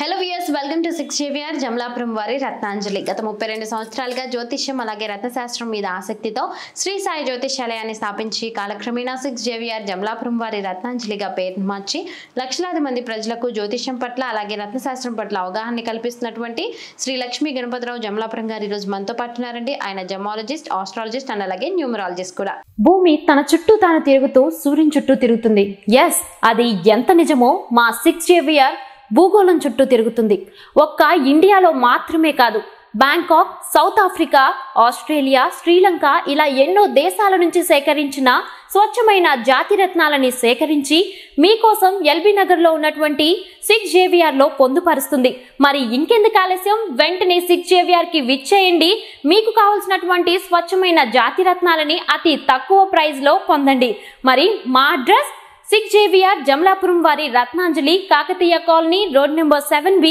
Hello viewers, welcome to 6JVR Jamalapuram వారి రత్నాంజలి. గత 32 సంవత్సరాలుగా జ్యోతిష్యం అలాగే రత్నశాస్త్రం మీద ఆసక్తితో శ్రీ సాయి జ్యోతిష్యాలయాన్ని స్థాపించి కాలక్రమేణా 6JVR జమలాపురం వారి రత్నాంజలిగా పేరు మార్చి లక్షలాది మంది ప్రజలకు జ్యోతిష్యం పట్ల అలాగే రత్నశాస్త్రం పట్ల అవగాహన కల్పిస్తున్నటువంటి శ్రీ లక్ష్మీ గణపతిరావు జమలాపురం గారు ఈరోజు మనతో పాటున్నారండి. ఆయన జమాలజిస్ట్, ఆస్ట్రాలజిస్ట్ అండ్ అలాగే న్యూమరాలజిస్ట్ కూడా. భూమి తన చుట్టూ తాను తిరుగుతూ సూర్యుని చుట్టూ తిరుగుతుంది. ఎస్, అది ఎంత నిజమో మా 6JVR భూగోళం చుట్టూ తిరుగుతుంది. ఒక్క ఇండియాలో మాత్రమే కాదు, Bangkok, south Africa, Australia, Sri Lanka ఇలా ఎన్నో దేశాల నుంచి సేకరించిన స్వచ్ఛమైన జాతి రత్నాలని సేకరించి మీకోసం ఎల్బీ నగర్లో ఉన్నటువంటి 6JVRలో పొందుపరుస్తుంది. మరి ఇంకెందుకు ఆలస్యం, వెంటనే 6JVRకి విచ్చేయండి. మీకు కావాల్సినటువంటి స్వచ్ఛమైన జాతి రత్నాలని అతి తక్కువ ప్రైస్లో పొందండి. మరి మా అడ్రస్ 6JVR జమలాపురం వారి Ratnanjali, Kakatiya colony, road number 7B,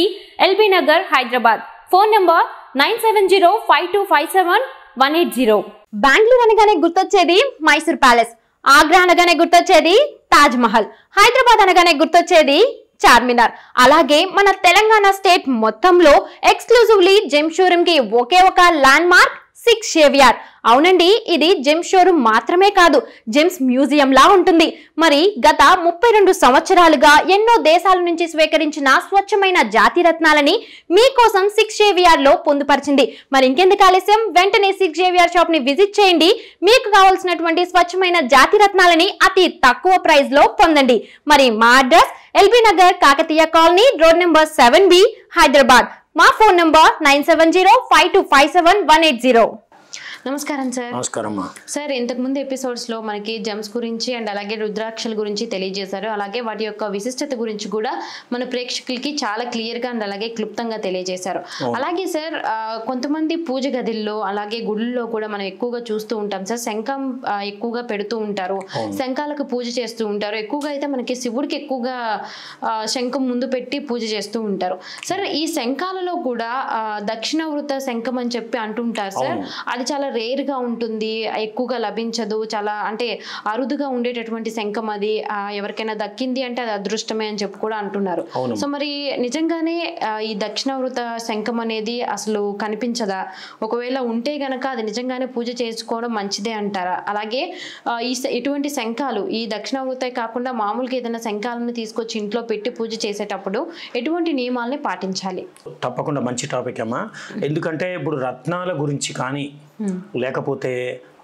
LB Nagar, Hyderabad. Phone number 9705257180. Bengaluru అనగానే గుర్తొచ్చేది మైసూర్ ప్యాలెస్, ఆగ్రా అనగానే గుర్తొచ్చేది తాజ్ మహల్, హైదరాబాద్ అనగానే గుర్తొచ్చేది చార్మినార్. అలాగే మన తెలంగాణ స్టేట్ మొత్తంలో ఎక్స్క్లూజివ్లీ జెమ్ షోరూమ్ కి ఒకే ఒక ల్యాండ్ మార్క్ 6JVR. అవునండి, ఇది జెమ్ షోరూమ్ మాత్రమే కాదు, జెమ్స్ మ్యూజియం లా ఉంటుంది. మరి గత 32 సంవత్సరాలుగా ఎన్నో దేశాల నుంచి స్వీకరించిన స్వచ్ఛమైన జాతి రత్నాలని మీకోసం 6JVRలో పొందుపరిచింది. మరి ఇంకెందుకు ఆలస్యం, వెంటనే 6JVR షాప్ ని విజిట్ చేయండి. మీకు కావాల్సినటువంటి స్వచ్ఛమైన జాతి రత్నాలని అతి తక్కువ ప్రైస్ లో పొందండి. మరి మా address LB Nagar, Kakatiya colony, road number 7B, Hyderabad. మా ఫోన్ నంబర్ 9705257180. నమస్కారం సార్. నమస్కారం సార్, ఇంతకు ముందు ఎపిసోడ్స్ లో మనకి జెమ్స్ గురించి అండ్ అలాగే రుద్రాక్షల గురించి తెలియజేశారు. అలాగే వాటి యొక్క విశిష్టత గురించి కూడా మన ప్రేక్షకులకి చాలా క్లియర్ గా అండ్ అలాగే క్లుప్తంగా తెలియజేశారు. అలాగే సార్, కొంతమంది పూజ గదిల్లో అలాగే గుళ్ళల్లో కూడా మనం ఎక్కువగా చూస్తూ ఉంటాం సార్, శంఖం ఎక్కువగా పెడుతూ ఉంటారు, శంఖాలకు పూజ చేస్తూ ఉంటారు. ఎక్కువగా అయితే మనకి శివుడికి ఎక్కువగా శంఖం ముందు పెట్టి పూజ చేస్తూ ఉంటారు. సార్, ఈ శంఖాలలో కూడా దక్షిణావృత శంఖం అని చెప్పి అంటుంటారు సార్. అది చాలా రేర్ గా ఉంటుంది, ఎక్కువగా లభించదు, చాలా అంటే అరుదుగా ఉండేటటువంటి శంఖం. అది ఎవరికైనా దక్కింది అంటే అది అదృష్టమే అని చెప్పి కూడా అంటున్నారు. సో మరి నిజంగానే ఈ దక్షిణావృత శంఖం అనేది అసలు కనిపించదా? ఒకవేళ ఉంటే గనక అది నిజంగానే పూజ చేసుకోవడం మంచిదే అంటారా? అలాగే ఇటువంటి శంఖాలు, ఈ దక్షిణావృత కాకుండా మామూలుగా ఏదైనా శంఖాలను తీసుకొచ్చి ఇంట్లో పెట్టి పూజ చేసేటప్పుడు ఎటువంటి నియమాలని పాటించాలి? తప్పకుండా మంచి టాపిక్ అమ్మా. ఎందుకంటే ఇప్పుడు రత్నాల గురించి కానీ లేకపోతే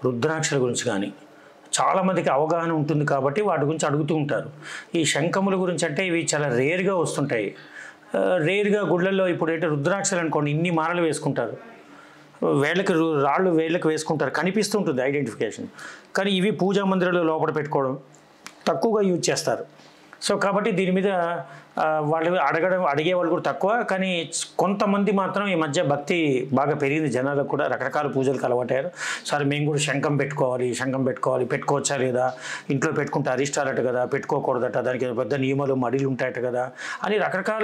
రుద్రాక్షల గురించి కానీ చాలామందికి అవగాహన ఉంటుంది కాబట్టి వాటి గురించి అడుగుతూ ఉంటారు. ఈ శంఖముల గురించి అంటే ఇవి చాలా రేర్గా వస్తుంటాయి. రేర్గా గుళ్ళల్లో ఇప్పుడు ఏంటంటే రుద్రాక్షలు అనుకోండి, ఇన్ని మాలలు వేసుకుంటారు, రాళ్ళు వేళ్ళకి వేసుకుంటారు, కనిపిస్తుంటుంది ఐడెంటిఫికేషన్. కానీ ఇవి పూజా మందిరాలు లోపల పెట్టుకోవడం తక్కువగా యూజ్ చేస్తారు. సో కాబట్టి దీని మీద వాళ్ళు అడిగేవాళ్ళు కూడా తక్కువ. కానీ కొంతమంది మాత్రం ఈ మధ్య భక్తి బాగా పెరిగింది, జనాలకు కూడా రకరకాల పూజలకు అలవాటయ్యారు. సరే మేము కూడా శంఖం పెట్టుకోవాలి, పెట్టుకోవచ్చా లేదా, ఇంట్లో పెట్టుకుంటే అరిష్టాలట కదా, పెట్టుకోకూడదట, దానికి పెద్ద నియమాలు మడిలు ఉంటాయట కదా అని రకరకాల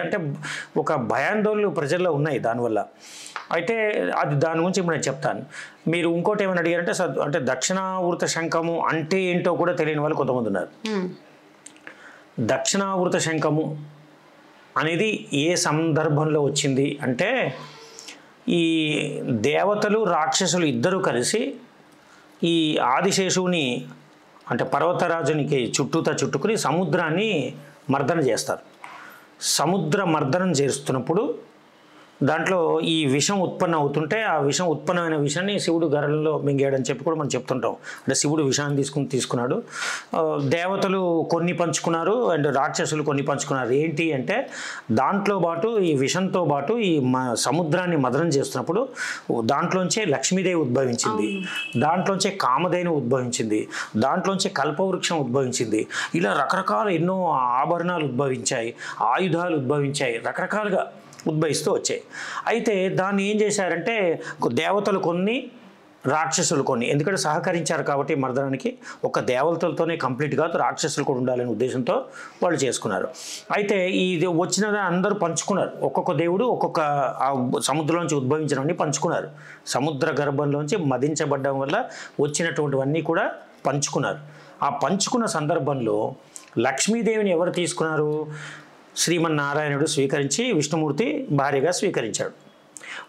అంటే ఒక భయాందోళనలు ప్రజల్లో ఉన్నాయి దానివల్ల. అయితే దాని గురించి ఇప్పుడు నేను చెప్తాను. మీరు ఇంకోటి ఏమైనా అడిగారంటే అంటే దక్షిణావృత శంఖము అంటే ఏంటో కూడా తెలియని వాళ్ళు కొంతమంది ఉన్నారు. దక్షిణావృత శంఖము అనేది ఏ సందర్భంలో వచ్చింది అంటే, ఈ దేవతలు రాక్షసులు ఇద్దరూ కలిసి ఈ ఆదిశేషువుని అంటే పర్వతరాజునికి చుట్టుకుని సముద్రాన్ని మర్దన చేస్తారు. సముద్ర మర్దనం చేస్తున్నప్పుడు దాంట్లో ఈ విషం ఉత్పన్నం అవుతుంటే ఆ విషం ఉత్పన్నమైన విషాన్ని శివుడు గరళంలో మింగాడని చెప్పి కూడా మనం చెప్తుంటాం. అంటే శివుడు విషాన్ని తీసుకున్నాడు, దేవతలు కొన్ని పంచుకున్నారు అండ్ రాక్షసులు కొన్ని పంచుకున్నారు. ఏంటి అంటే దాంట్లో పాటు ఈ విషంతో పాటు ఈ సముద్రాన్ని మదనం చేస్తున్నప్పుడు దాంట్లోంచే లక్ష్మీదేవి ఉద్భవించింది, దాంట్లోంచే కామధేను ఉద్భవించింది, దాంట్లోంచే కల్పవృక్షం ఉద్భవించింది. ఇలా రకరకాల ఎన్నో ఆభరణాలు ఉద్భవించాయి, ఆయుధాలు ఉద్భవించాయి, రకరకాలుగా ఉద్భవిస్తూ వచ్చాయి. అయితే దాన్ని ఏం చేశారంటే దేవతలు కొన్ని, రాక్షసులు కొన్ని, ఎందుకంటే సహకరించారు కాబట్టి మర్దనానికి ఒక దేవతలతోనే కంప్లీట్ కాదు, రాక్షసులు కూడా ఉండాలనే ఉద్దేశంతో వాళ్ళు చేసుకున్నారు. అయితే ఇది వచ్చినది అందరూ పంచుకున్నారు. ఒక్కొక్క దేవుడు ఒక్కొక్క సముద్రంలోంచి ఉద్భవించినవన్నీ పంచుకున్నారు. సముద్ర గర్భంలోంచి మదించబడ్డం వల్ల వచ్చినటువంటివన్నీ కూడా పంచుకున్నారు. ఆ పంచుకున్న సందర్భంలో లక్ష్మీదేవిని ఎవరు తీసుకున్నారు? శ్రీమన్నారాయణుడు స్వీకరించి విష్ణుమూర్తి భార్యగా స్వీకరించాడు.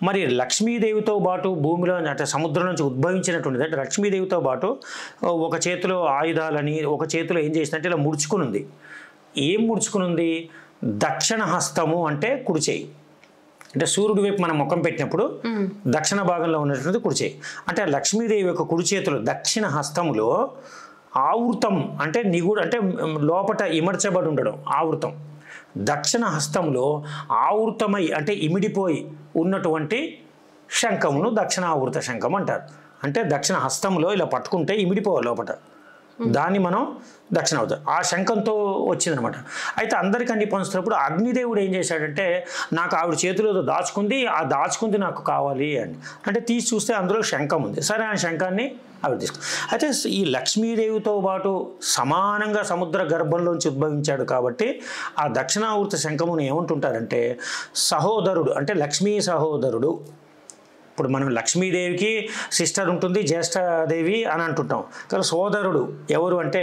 మరి లక్ష్మీదేవితో పాటు భూమిలో అంటే సముద్రం నుంచి ఉద్భవించినటువంటిది అంటే లక్ష్మీదేవితో పాటు ఒక చేతిలో ఆయుధాలని ఒక చేతిలో ఏం చేసిందంటే ఇలా ముడుచుకుని ఉంది. ఏం ముడుచుకుని ఉంది? దక్షిణ హస్తము అంటే కుడి చేయి. అంటే సూర్యుడి వైపు మనం ముఖం పెట్టినప్పుడు దక్షిణ భాగంలో ఉన్నటువంటి కుడి చేయి. అంటే లక్ష్మీదేవి యొక్క కుడి చేతిలో దక్షిణ హస్తములో ఆవృతం అంటే నిగుడు అంటే లోపట ఇమర్చబడి ఉండడం ఆవృతం. దక్షిణ హస్తంలో ఆవృతమై అంటే ఇమిడిపోయి ఉన్నటువంటి శంఖమును దక్షిణావృత శంఖం అంటారు. అంటే దక్షిణ హస్తంలో ఇలా పట్టుకుంటే ఇమిడిపోవాలి లోపట, దాన్ని మనం దక్షిణావృత ఆ శంఖంతో వచ్చిందనమాట. అయితే అందరికీ అన్ని పంచుతున్నప్పుడు అగ్నిదేవుడు ఏం చేశాడంటే నాకు ఆవిడ చేతిలో దాచుకుంది, ఆ దాచుకుంది నాకు కావాలి అని అంటే తీసి చూస్తే అందులో శంఖం ఉంది. సరే ఆ శంఖాన్ని ఆవిడ తీసుకు. అయితే ఈ లక్ష్మీదేవితో పాటు సమానంగా సముద్ర గర్భంలోంచి ఉద్భవించాడు కాబట్టి ఆ దక్షిణావృత శంఖమును ఏమంటుంటారంటే సహోదరుడు అంటే లక్ష్మీ సహోదరుడు. ఇప్పుడు మనం లక్ష్మీదేవికి సిస్టర్ ఉంటుంది, జ్యేష్ఠదేవి అని అంటుంటాం, కానీ సోదరుడు ఎవరు అంటే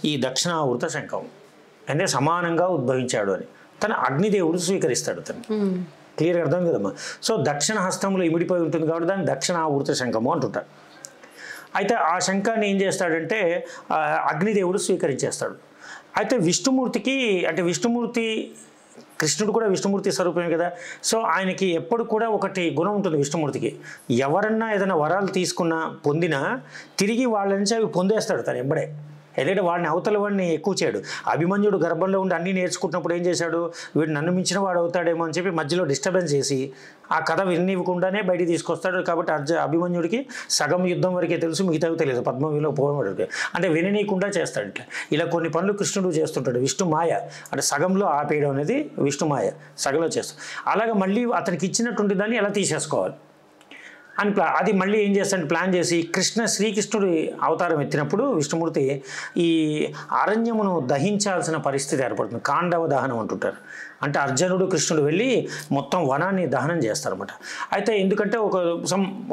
ఈ దక్షిణావృత శంఖం అంటే సమానంగా ఉద్భవించాడు అని తన అగ్నిదేవుడు స్వీకరిస్తాడు. తను క్లియర్గా అర్థం కదమ్మా. సో దక్షిణ హస్తంలో ఇమిడిపోయి ఉంటుంది కాబట్టి దాన్ని దక్షిణావృత శంఖము అంటుంటారు. అయితే ఆ శంఖాన్ని ఏం చేస్తాడంటే అగ్నిదేవుడు స్వీకరించేస్తాడు. అయితే విష్ణుమూర్తికి అంటే విష్ణుమూర్తి కృష్ణుడు కూడా విష్ణుమూర్తి స్వరూపమే కదా. సో ఆయనకి ఎప్పుడు కూడా ఒకటి గుణం ఉంటుంది విష్ణుమూర్తికి, ఎవరన్నా ఏదైనా వరాలు తీసుకున్నా పొందినా తిరిగి వాళ్ళ నుంచి అవి పొందేస్తాడు తను ఎంబడే. ఎందుకంటే వాడిని అవతల వాడిని ఎక్కువ చేయడు. అభిమన్యుడు గర్భంలో ఉండి అన్నీ నేర్చుకుంటున్నప్పుడు ఏం చేశాడు, వీడు నన్ను మించిన వాడు అవుతాడేమో అని చెప్పి మధ్యలో డిస్టర్బెన్స్ చేసి ఆ కథ వినివ్వకుండానే బయటికి తీసుకొస్తాడు. కాబట్టి అభిమన్యుడికి సగం యుద్ధం వరకే తెలుసు, మిగతావి తెలియదు. పద్మవ్యూహంలో పోవడానికి అంటే విననీయకుండా చేస్తాడు. ఇలా కొన్ని పనులు కృష్ణుడు చేస్తుంటాడు. విష్ణు మాయ అంటే సగంలో ఆపేయడం అనేది విష్ణు మాయ, సగంలో చేస్తాడు. అలాగే మళ్ళీ అతనికి ఇచ్చినటువంటి దాన్ని ఎలా తీసేసుకోవాలి అని అది మళ్ళీ ఏం చేస్తాడు ప్లాన్ చేసి శ్రీకృష్ణుడు అవతారం ఎత్తినప్పుడు విష్ణుమూర్తి ఈ అరణ్యమును దహించాల్సిన పరిస్థితి ఏర్పడుతుంది. కాండవ దహనం అంటుంటారు. అంటే అర్జునుడు కృష్ణుడు వెళ్ళి మొత్తం వనాన్ని దహనం చేస్తారన్నమాట. అయితే ఎందుకంటే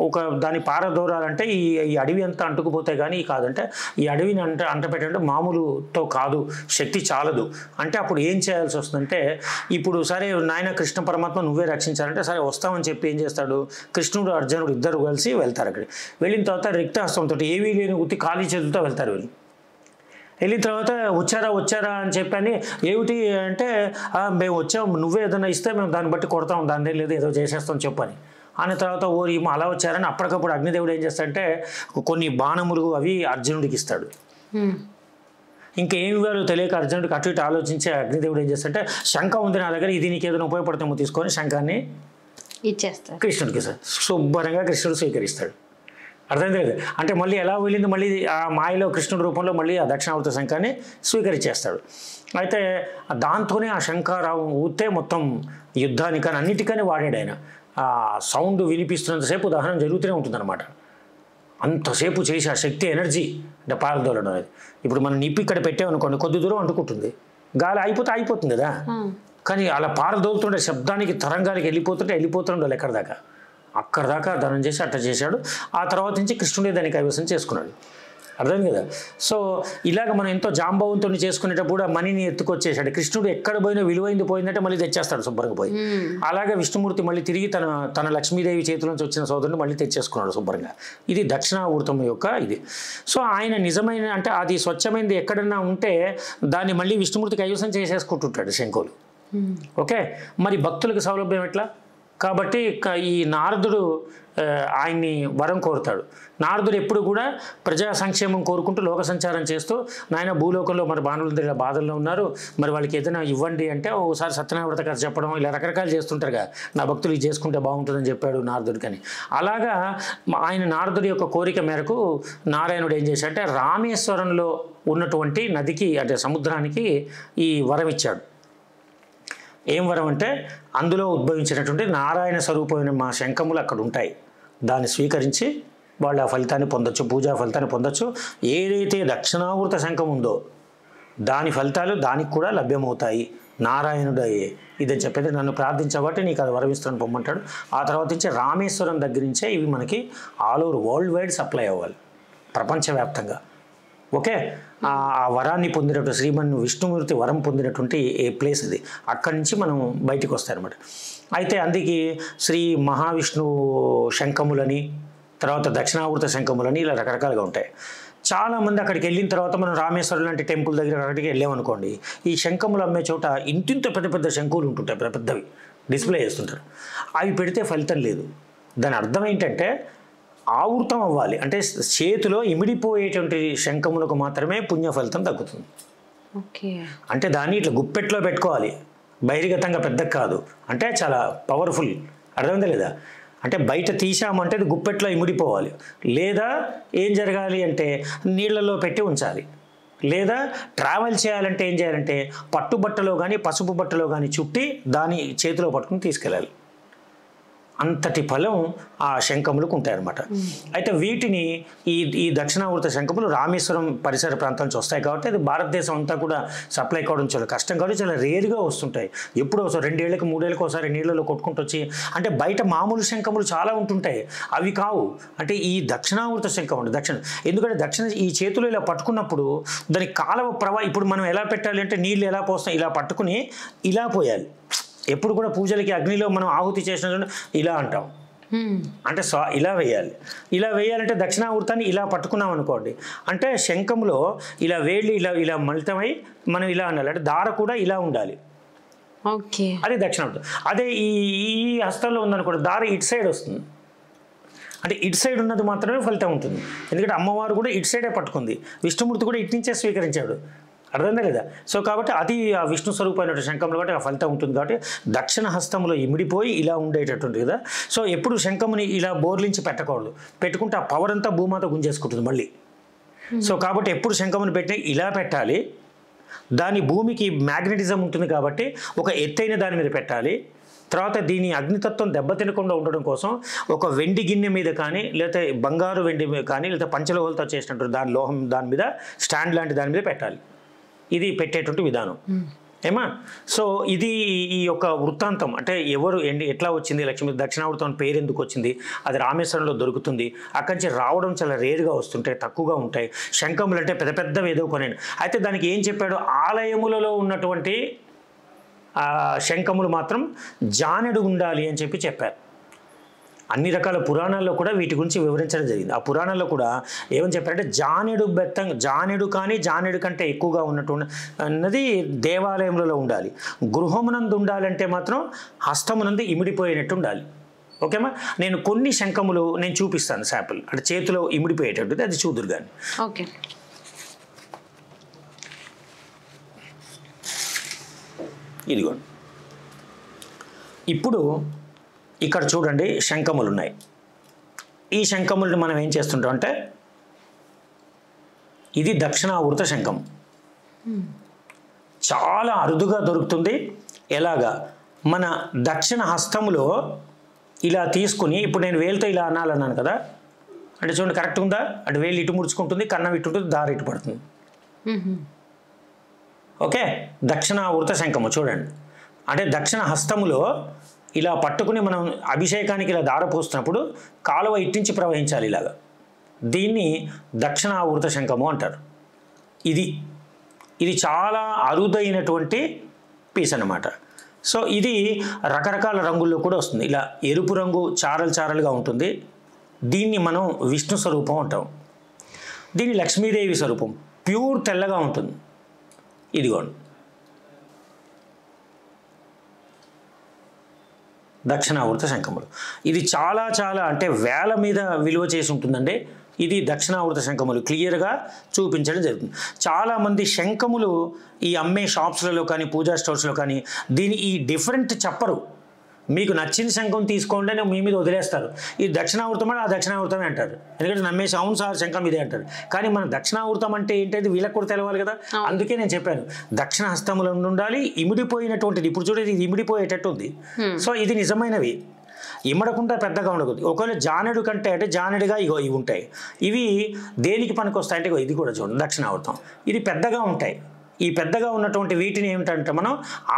ఒక దాని పారదోరాలంటే ఈ అడవి అంతా అంటుకుపోతే కానీ కాదంటే ఈ అడవిని అంటపెట్టాలంటే మామూలుతో కాదు, శక్తి చాలదు. అంటే అప్పుడు ఏం చేయాల్సి వస్తుందంటే ఇప్పుడు సరే నాయన కృష్ణ పరమాత్మ నువ్వే రక్షించాలంటే సరే వస్తామని చెప్పి ఏం చేస్తాడు కృష్ణుడు అర్జునుడు ఇద్దరు కలిసి వెళ్తారు. అక్కడికి వెళ్ళిన తర్వాత రిక్తహస్తంతో ఏవీ లేని ఉత్తి ఖాళీ చేతులతో వెళ్తారు. వెళ్ళిన తర్వాత వచ్చారా అని చెప్పని ఏమిటి అంటే మేము వచ్చాం, నువ్వే ఏదైనా ఇస్తే మేము దాన్ని బట్టి కొడతాం, దాని లేదు ఏదో చేసేస్తాం చెప్పని అన్న తర్వాత అలా వచ్చారని అప్పటికప్పుడు అగ్నిదేవుడు ఏం చేస్తాడంటే కొన్ని బాణములు అవి అర్జునుడికి ఇస్తాడు. ఇంకేమి ఇవ్వాలో తెలియక అర్జునుడికి అటు ఇటు ఆలోచించే అగ్నిదేవుడు ఏం చేస్తాడంటే శంఖం ఉంది నా దగ్గర, ఇది నీకు ఏదైనా ఉపయోగపడతామో తీసుకొని శంఖాన్ని ఇచ్చేస్తాడు కృష్ణుడికి. శుభ్రంగా కృష్ణుడు స్వీకరిస్తాడు. అర్థమైంది కదా. అంటే మళ్ళీ ఎలా వెళ్ళింది, మళ్ళీ ఆ మాయలో కృష్ణుడి రూపంలో మళ్ళీ ఆ దక్షిణావృత శంఖాన్ని స్వీకరించేస్తాడు. అయితే దాంతోనే ఆ శంఖారావు ఊతే మొత్తం యుద్ధానికి కానీ అన్నిటికీ వాడాడు ఆయన. ఆ సౌండ్ వినిపిస్తున్నంతసేపు దహనం జరుగుతూనే ఉంటుందన్నమాట. అంతసేపు చేసి ఆ శక్తి ఎనర్జీ అంటే పారదోలడం అనేది. ఇప్పుడు మనం నిప్పి ఇక్కడ పెట్టామనుకోండి కొద్ది దూరం అంటుకుంటుంది, గాలి అయిపోతుంది కదా. కానీ అలా పారదోలుతుండే శబ్దానికి తరంగానికి వెళ్ళిపోతుండాలి అక్కడ దాకా దహనం చేసి అట్లా చేశాడు. ఆ తర్వాత నుంచి కృష్ణుడే దాన్ని కైవసం చేసుకున్నాడు. అర్థం కదా. సో ఇలాగ మనం ఎంతో జాంబవంతో చేసుకునేటప్పుడు ఆ మనీని ఎత్తుకొచ్చేసాడు. కృష్ణుడు ఎక్కడ పోయినా విలువైంది పోయిందంటే మళ్ళీ తెచ్చేస్తాడు శుభ్రంగా పోయి. అలాగే విష్ణుమూర్తి మళ్ళీ తిరిగి తన లక్ష్మీదేవి చేతిలోంచి వచ్చిన సోదరుని మళ్ళీ తెచ్చేసుకున్నాడు శుభ్రంగా. ఇది దక్షిణావృతం యొక్క ఇది. సో ఆయన నిజమైన అంటే అది స్వచ్ఛమైనది ఎక్కడన్నా ఉంటే దాన్ని మళ్ళీ విష్ణుమూర్తి కైవసం చేసేసుకుంటుంటాడు శంకులు. ఓకే, మరి భక్తులకు సౌలభ్యం ఎట్లా? కాబట్టి ఈ నారదుడు ఆయన్ని వరం కోరుతాడు. నారదుడు ఎప్పుడు కూడా ప్రజా సంక్షేమం కోరుకుంటూ లోక సంచారం చేస్తూ నాయన భూలోకంలో మరి బాణులందరూ బాధల్లో ఉన్నారు, మరి వాళ్ళకి ఏదైనా ఇవ్వండి అంటే ఒకసారి సత్యనారాయణ వ్రత కథ చెప్పడం ఇలా రకరకాలు చేస్తుంటారు కదా, నా భక్తులు ఇది చేసుకుంటే బాగుంటుందని చెప్పాడు నారదుడికని. అలాగా ఆయన నారదుడి యొక్క కోరిక మేరకు నారాయణుడు ఏం చేశాడంటే రామేశ్వరంలో ఉన్నటువంటి నదికి అంటే సముద్రానికి ఈ వరం ఇచ్చాడు. ఏం వరం అంటే అందులో ఉద్భవించినటువంటి నారాయణ స్వరూపమైన మా శంఖములు అక్కడ ఉంటాయి, దాన్ని స్వీకరించి వాళ్ళు ఆ ఫలితాన్ని పొందొచ్చు, పూజా ఫలితాన్ని పొందొచ్చు. ఏదైతే దక్షిణావృత శంఖం ఉందో దాని ఫలితాలు దానికి కూడా లభ్యమవుతాయి నారాయణుడు అయ్యే ఇదని చెప్పేది. నన్ను ప్రార్థించబట్టి నీకు అది వరమిస్తాను పొమ్మంటాడు. ఆ తర్వాత నుంచి రామేశ్వరం దగ్గర నుంచే ఇవి మనకి all over world wide supply అవ్వాలి ప్రపంచవ్యాప్తంగా. ఓకే, ఆ వరాన్ని పొందినటువంటి శ్రీమన్ విష్ణుమూర్తి వరం పొందినటువంటి ఏ ప్లేస్ ఇది. అక్కడి నుంచి మనం బయటికి వస్తాయన్నమాట. అయితే అందుకే శ్రీ మహావిష్ణువు శంఖములని, తర్వాత దక్షిణావృత శంఖములని ఇలా రకరకాలుగా ఉంటాయి. చాలామంది అక్కడికి వెళ్ళిన తర్వాత మనం రామేశ్వరం లాంటి టెంపుల్ దగ్గర అక్కడికి వెళ్ళామనుకోండి, ఈ శంఖములు అమ్మే చోట ఇంతింత పెద్ద పెద్ద శంఖులు ఉంటుంటాయి, పెద్ద పెద్దవి డిస్ప్లే చేస్తుంటారు. అవి పెడితే ఫలితం లేదు. దాని అర్థం ఏంటంటే ఆవృతం అవ్వాలి, అంటే చేతిలో ఇమిడిపోయేటువంటి శంఖములకు మాత్రమే పుణ్య ఫలితం తగ్గుతుంది. ఓకే, అంటే దాన్ని ఇట్లా గుప్పెట్లో పెట్టుకోవాలి, బహిర్గతంగా పెద్ద కాదు, అంటే చాలా పవర్ఫుల్. అర్థమైందా లేదా? అంటే బయట తీసామంటే అది గుప్పెట్లో ఇమిడిపోవాలి, లేదా ఏం జరగాలి అంటే నీళ్ళలో పెట్టి ఉంచాలి, లేదా ట్రావెల్ చేయాలంటే ఏం చేయాలంటే పట్టుబట్టలో కానీ పసుపు బట్టలో కానీ చుట్టి దాని చేతిలో పట్టుకుని తీసుకెళ్ళాలి. అంతటి ఫలం ఆ శంఖములకు ఉంటాయన్నమాట. అయితే వీటిని ఈ దక్షిణావృత శంఖములు రామేశ్వరం పరిసర ప్రాంతాల నుంచి వస్తాయి కాబట్టి అది భారతదేశం అంతా కూడా సప్లై కావడం చాలా కష్టం కాబట్టి చాలా రేరుగా వస్తుంటాయి. ఎప్పుడో ఒకసారి 2 ఏళ్ళకి 3 ఏళ్ళకి ఒకసారి నీళ్ళలో కొట్టుకుంటూ వచ్చి, అంటే బయట మామూలు శంఖములు చాలా ఉంటుంటాయి, అవి కావు. అంటే ఈ దక్షిణావృత శంఖం అంటే ఎందుకంటే ఈ చేతులు ఇలా పట్టుకున్నప్పుడు దాని కాలవ ప్రవాహం, ఇప్పుడు మనం ఎలా పెట్టాలి అంటే నీళ్ళు ఎలా పోస్తాం, ఇలా పట్టుకుని ఇలా పోయాలి. ఎప్పుడు కూడా పూజలకి అగ్నిలో మనం ఆహుతి చేసిన ఇలా అంటాం, అంటే ఇలా వేయాలి. ఇలా వేయాలంటే దక్షిణావృతాన్ని ఇలా పట్టుకున్నాం అనుకోండి, అంటే శంఖంలో ఇలా వేళ్ళు ఇలా మలితమై మనం ఇలా అనాలి, అంటే దార కూడా ఇలా ఉండాలి. ఓకే, అది దక్షిణావృతం. అదే ఈ హస్తంలో ఉందనుకోండి, దార ఇటు సైడ్ వస్తుంది, అంటే ఇటు సైడ్ ఉన్నది మాత్రమే ఫలితం ఉంటుంది. ఎందుకంటే అమ్మవారు కూడా ఇటు సైడే పట్టుకుంది, విష్ణుమూర్తి కూడా ఇటు నుంచే స్వీకరించాడు. అర్థమైందా లేదా? సో కాబట్టి అది ఆ విష్ణు స్వరూపమైన శంఖంలో కాబట్టి ఆ ఫలితం ఉంటుంది. కాబట్టి దక్షిణ హస్తంలో ఇమిడిపోయి ఇలా ఉండేటటువంటి కదా. సో ఎప్పుడు శంఖముని ఇలా బోర్లించి పెట్టకూడదు, పెట్టుకుంటే ఆ పవర్ అంతా భూమాత గుంజేసుకుంటుంది మళ్ళీ. సో కాబట్టి ఎప్పుడు శంఖముని పెట్టినా ఇలా పెట్టాలి. దాని భూమికి మ్యాగ్నెటిజం ఉంటుంది కాబట్టి ఒక ఎత్తైన దాని మీద పెట్టాలి. తర్వాత దీని అగ్నితత్వం దెబ్బతినకుండా ఉండడం కోసం ఒక వెండి గిన్నె మీద కానీ, లేకపోతే బంగారు వెండి మీద కానీ, లేకపోతే పంచలోహలతో చేసినట్టు దాని లోహం దాని మీద స్టాండ్ లాంటి దాని మీద పెట్టాలి. ఇది పెట్టేటువంటి విధానం ఏమా. సో ఇది ఈ యొక్క వృత్తాంతం, అంటే ఎవరు ఎట్లా వచ్చింది లక్ష్మీ దక్షిణావృతం పేరు ఎందుకు వచ్చింది, అది రామేశ్వరంలో దొరుకుతుంది. అక్కడి నుంచి రావడం చాలా రేరుగా వస్తుంటాయి, తక్కువగా ఉంటాయి. శంఖములు అంటే పెద్ద పెద్దవి ఏదో కొనండి. అయితే దానికి ఏం చెప్పాడు, ఆలయములలో ఉన్నటువంటి శంఖములు మాత్రం జానెడు ఉండాలి అని చెప్పారు. అన్ని రకాల పురాణాల్లో కూడా వీటి గురించి వివరించడం జరిగింది. ఆ పురాణాల్లో కూడా ఏమని చెప్పారంటే జానెడు కానీ జానెడు కంటే ఎక్కువగా ఉన్నది దేవాలయంలో ఉండాలి. గృహమునందు ఉండాలంటే మాత్రం హస్తమునందు ఇమిడిపోయినట్టు ఉండాలి. ఓకేమా. నేను కొన్ని శంఖములు నేను చూపిస్తాను శాంపుల్, అంటే చేతిలో ఇమిడిపోయేటట్టు, అది చూదురు కానీ. ఓకే, ఇదిగోండి. ఇప్పుడు ఇక్కడ చూడండి శంఖములు ఉన్నాయి. ఈ శంఖములను మనం ఏం చేస్తుంటాం అంటే, ఇది దక్షిణావృత శంఖం, చాలా అరుదుగా దొరుకుతుంది. ఎలాగా, మన దక్షిణ హస్తములో ఇలా తీసుకుని, ఇప్పుడు నేను వేలుతో ఇలా అనాలన్నాను కదా, అంటే చూడండి కరెక్ట్ ఉందా, అంటే వేలు ఇటు ముడుచుకుంటుంది, కన్నం ఇటు ఉంటుంది, దారి ఇటు పడుతుంది. ఓకే, దక్షిణావృత శంఖము చూడండి. అంటే దక్షిణ హస్తములో ఇలా పట్టుకుని మనం అభిషేకానికి ఇలా దార పోస్తున్నప్పుడు కాలువ ఇట్టించి ప్రవహించాలి ఇలాగా. దీన్ని దక్షిణావృత శంఖము అంటారు. ఇది చాలా అరుదైనటువంటి పీస్ అన్నమాట. సో ఇది రకరకాల రంగుల్లో కూడా వస్తుంది. ఇలా ఎరుపు రంగు చారలుగా ఉంటుంది. దీన్ని మనం విష్ణు స్వరూపం అంటాం. దీన్ని లక్ష్మీదేవి స్వరూపం, ప్యూర్ తెల్లగా ఉంటుంది. ఇదిగోండి దక్షిణావృత శంఖములు. ఇది చాలా అంటే వేల మీద విలువ చేసి ఉంటుందండి. ఇది దక్షిణావృత శంఖములు క్లియర్గా చూపించడం జరుగుతుంది. చాలామంది శంఖములు ఈ అమ్మే షాప్స్లలో కానీ పూజా స్టోర్స్లో కానీ ఈ డిఫరెంట్ చెప్పరు. మీకు నచ్చిన శంఖం తీసుకోండి అని మీ మీద వదిలేస్తారు. ఇది దక్షిణావృతం అంటే ఆ దక్షిణావృతమే అంటారు. ఎందుకంటే నమ్మేసి అవును సార్ శంఖం ఇదే అంటారు. కానీ మన దక్షిణావృతం అంటే ఏంటంటే వీళ్ళకి కూడా తెలవాలి కదా. అందుకే నేను చెప్పాను దక్షిణ హస్తములు ఉండాలి. ఇమిడిపోయినటువంటిది, ఇప్పుడు చూడేది ఇది ఇమిడిపోయేటట్టు ఉంది. సో ఇది నిజమైనవి, ఇమ్మడకుండా పెద్దగా ఉండకూడదు. ఒకవేళ జానెడు కంటే అంటే జానెడుగా ఇవి ఉంటాయి. ఇవి దేనికి పనికి వస్తాయంటే ఇది కూడా చూడండి దక్షిణావృతం. ఇది పెద్దగా ఉంటాయి. ఈ పెద్దగా ఉన్నటువంటి వీటిని ఏమిటంటే మనం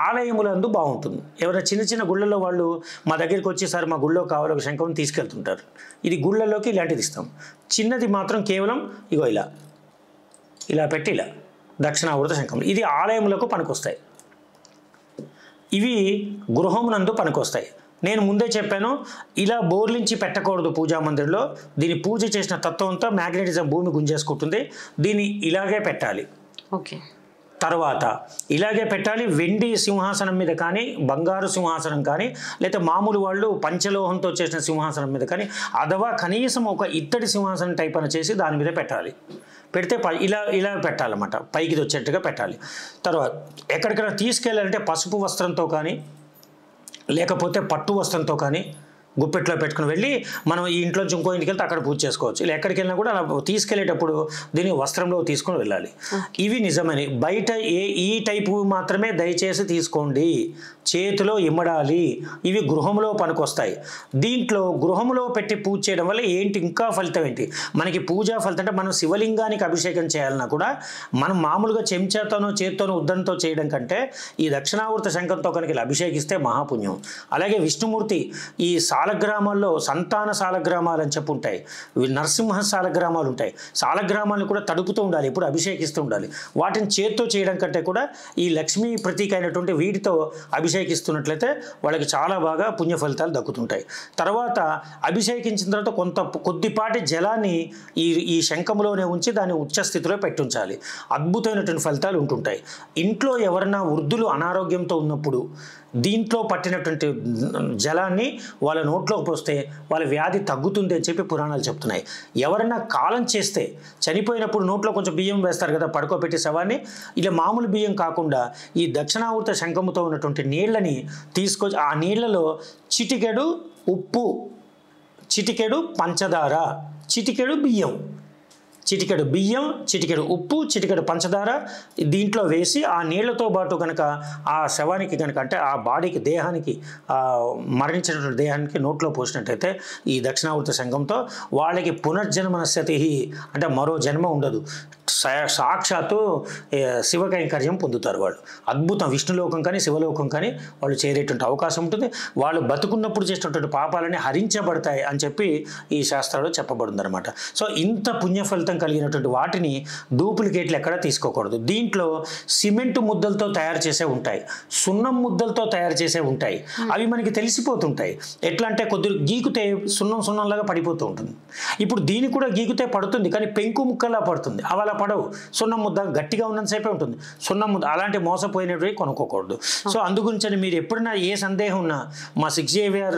ఆలయములందు బాగుంటుంది. ఎవరైనా చిన్న గుళ్ళల్లో వాళ్ళు మా దగ్గరికి వచ్చి సార్ మా గుళ్ళో కావాలి ఒక శంఖం తీసుకెళ్తుంటారు. ఇది గుళ్ళల్లోకి ఇలాంటిది ఇస్తాం. చిన్నది మాత్రం కేవలం ఇలా ఇలా పెట్టి ఇలా దక్షిణావృత శంఖం. ఇది ఆలయములకు పనికొస్తాయి, ఇవి గృహమునందు పనికొస్తాయి. నేను ముందే చెప్పాను, ఇలా బోర్లించి పెట్టకూడదు పూజా మందిరంలో. దీని పూజ చేసిన తత్వం అంతా మ్యాగ్నెటిజం భూమి గుంజేసుకుంటుంది. దీన్ని ఇలాగే పెట్టాలి. ఓకే, తర్వాత ఇలాగే పెట్టాలి. వెండి సింహాసనం మీద కానీ, బంగారు సింహాసనం కానీ, లేదా మామూలు వాళ్ళు పంచలోహంతో చేసిన సింహాసనం మీద కానీ, అథవా కనీసం ఒక ఇత్తడి సింహాసనం టైప్ అని చేసి దాని మీద పెట్టాలి. పెడితే ఇలా ఇలా పెట్టాలన్నమాట, పైకి వచ్చేట్టుగా పెట్టాలి. తర్వాత ఎక్కడికైనా తీసుకెళ్ళాలంటే పసుపు వస్త్రంతో కానీ, లేకపోతే పట్టు వస్త్రంతో కానీ గుప్పెట్లో పెట్టుకుని వెళ్ళి మనం ఈ ఇంట్లోంచి ఇంకో ఇంటికి వెళ్తే అక్కడ పూజ చేసుకోవచ్చు. ఇలా ఎక్కడికి వెళ్ళినా కూడా అలా తీసుకెళ్లేటప్పుడు దీన్ని వస్త్రంలో తీసుకొని వెళ్ళాలి. ఇవి నిజమని. బయట ఈ టైపు మాత్రమే దయచేసి తీసుకోండి, చేతిలో ఇమ్మడాలి. ఇవి గృహంలో పనికొస్తాయి. దీంట్లో గృహంలో పెట్టి పూజ చేయడం వల్ల ఏంటి ఇంకా ఫలితం ఏంటి? మనకి పూజా ఫలితం అంటే మనం శివలింగానికి అభిషేకం చేయాలన్నా కూడా మనం మామూలుగా చెంచాతోనో చేత్తోనో ఉద్దంతో చేయడం కంటే ఈ దక్షిణావృత శంఖంతో కనుక ఇలా అభిషేకిస్తే మహాపుణ్యం. అలాగే విష్ణుమూర్తి ఈ సాలగ్రామాల్లో సంతాన సాలగ్రామాలు అని చెప్పి ఉంటాయి, నరసింహ సాలగ్రామాలు ఉంటాయి. సాలగ్రామాలను కూడా తడుపుతూ ఉండాలి, ఎప్పుడు అభిషేకిస్తూ ఉండాలి. వాటిని చేత్తో చేయడం కంటే కూడా ఈ లక్ష్మీ ప్రతీక అయినటువంటి వీటితో అభిషేకిస్తున్నట్లయితే వాళ్ళకి చాలా బాగా పుణ్య ఫలితాలు దక్కుతుంటాయి. తర్వాత అభిషేకించిన తర్వాత కొద్దిపాటి జలాన్ని ఈ శంఖంలోనే ఉంచి దాన్ని ఉచ్చస్థితిలో పెట్టించాలి. అద్భుతమైనటువంటి ఫలితాలు ఉంటుంటాయి. ఇంట్లో ఎవరన్నా వృద్ధులు అనారోగ్యంతో ఉన్నప్పుడు దీంట్లో పట్టినటువంటి జలాన్ని వాళ్ళ నోట్లోకి పోస్తే వాళ్ళ వ్యాధి తగ్గుతుంది అని చెప్పి పురాణాలు చెప్తున్నాయి. ఎవరన్నా కాలం చేస్తే చనిపోయినప్పుడు నోట్లో కొంచెం బియ్యం వేస్తారు కదా పడుకోబెట్టి శవాన్ని, ఇలా మామూలు బియ్యం కాకుండా ఈ దక్షిణావృత శంఖముతో ఉన్నటువంటి నీళ్ళని తీసుకొచ్చి ఆ నీళ్లలో చిటికెడు ఉప్పు, చిటికెడు పంచదార, చిటికెడు బియ్యం, చిటికెడు ఉప్పు, చిటికెడు పంచదార దీంట్లో వేసి ఆ నీళ్లతో పాటు కనుక ఆ శవానికి కనుక అంటే ఆ బాడీకి దేహానికి మరణించినటువంటి దేహానికి నోట్లో పోసినట్టయితే ఈ దక్షిణావృత శంఖంతో వాళ్ళకి పునర్జన్మనస్యతి అంటే మరో జన్మ ఉండదు, సాక్షాత్తు శివకైంకర్యం పొందుతారు వాళ్ళు. అద్భుతం. విష్ణులోకం కానీ శివలోకం కానీ వాళ్ళు చేరేటువంటి అవకాశం ఉంటుంది. వాళ్ళు బతుకున్నప్పుడు చేసినటువంటి పాపాలని హరించబడతాయి అని చెప్పి ఈ శాస్త్రాల్లో చెప్పబడింది అనమాట. సో ఇంత పుణ్య ఫలితం కలిగినటువంటి వాటిని డూప్లికేట్లు ఎక్కడ తీసుకోకూడదు. దీంట్లో సిమెంట్ ముద్దలతో తయారు చేసే ఉంటాయి, సున్నం ముద్దలతో తయారు చేసే ఉంటాయి. అవి మనకి తెలిసిపోతుంటాయి. ఎట్లా అంటే కొద్దిగా గీకుతే సున్నంలాగా పడిపోతూ ఉంటుంది. ఇప్పుడు దీన్ని కూడా గీకుతే పడుతుంది, కానీ పెంకు ముక్కలా పడుతుంది. అవి అలా పడవు. సున్నం ముద్ద గట్టిగా ఉన్నంతసేపే ఉంటుంది. సున్నం ముద్ద అలాంటి మోసపోయినవి కొనుక్కోకూడదు. సో అందుగురించి మీరు ఎప్పుడైనా ఏ సందేహం ఉన్నా మా 6JVR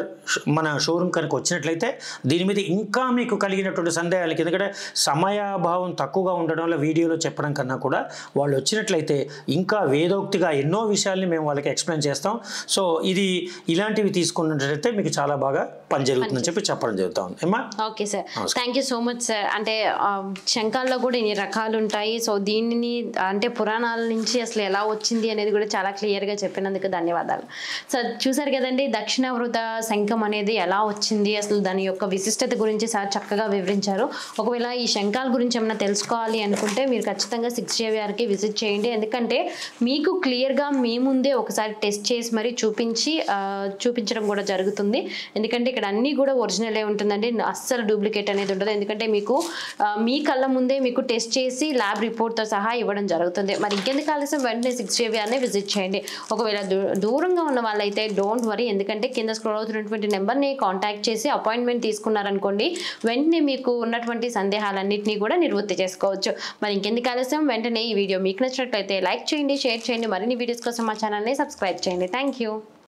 మన షోరూమ్ కనుక వచ్చినట్లయితే దీని మీద ఇంకా మీకు కలిగినటువంటి సందేహాలకి, ఎందుకంటే సమయాభావం తక్కువగా ఉండడం వల్ల వీడియోలో చెప్పడం కన్నా కూడా వాళ్ళు వచ్చినట్లయితే ఇంకా వేదోక్తిగా ఎన్నో విషయాల్ని మేము వాళ్ళకి ఎక్స్ప్లెయిన్ చేస్తాం. సో ఇది ఇలాంటివి తీసుకున్నట్లయితే మీకు చాలా బాగా పని జరుగుతుందని చెప్పి చెప్పడం జరుగుతూ ఉంది. ఏమా? Okay sir, thank you so much sir. అంటే శంఖాల్లో కూడా ఇన్ని రకాలు ఉంటాయి. సో దీనిని అంటే పురాణాల నుంచి అసలు ఎలా వచ్చింది అనేది కూడా చాలా క్లియర్గా చెప్పినందుకు ధన్యవాదాలు సార్. చూసారు కదండి, దక్షిణావృత శంఖం అనేది ఎలా వచ్చింది, అసలు దాని యొక్క విశిష్టత గురించి సార్ చక్కగా వివరించారు. ఒకవేళ ఈ శంఖాల గురించి ఏమైనా తెలుసుకోవాలి అనుకుంటే మీరు ఖచ్చితంగా 6JVRకి విజిట్ చేయండి. ఎందుకంటే మీకు క్లియర్గా మీ ముందే ఒకసారి టెస్ట్ చేసి మరి చూపించడం కూడా జరుగుతుంది. ఎందుకంటే ఇక్కడ అన్నీ కూడా ఒరిజినలే ఉంటుందండి, అస్సలు డూప్లికేట్ అనేది ఉండదు. ఎందుకంటే మీకు మీ కళ్ళ ముందే మీకు టెస్ట్ చేసి ల్యాబ్ రిపోర్ట్తో సహా ఇవ్వడం జరుగుతుంది. మరి ఇంకెందుకు ఆలస్యం, వెంటనే 6JVRని విజిట్ చేయండి. ఒకవేళ దూరంగా ఉన్న వాళ్ళైతే డోంట్ వరీ, ఎందుకంటే కింద స్క్రోల్ అవుతున్నటువంటి నెంబర్ని కాంటాక్ట్ చేసి అపాయింట్మెంట్ తీసుకున్నారనుకోండి, వెంటనే మీకు ఉన్నటువంటి సందేహాలన్నింటినీ కూడా నివృత్తి చేసుకోవచ్చు. మరి ఇంకెందుకు ఆలస్యం, వెంటనే ఈ వీడియో మీకు నచ్చినట్లయితే లైక్ చేయండి, షేర్ చేయండి. మరిన్ని వీడియోస్ కోసం మా ఛానల్ని సబ్స్క్రైబ్ చేయండి. Thank you.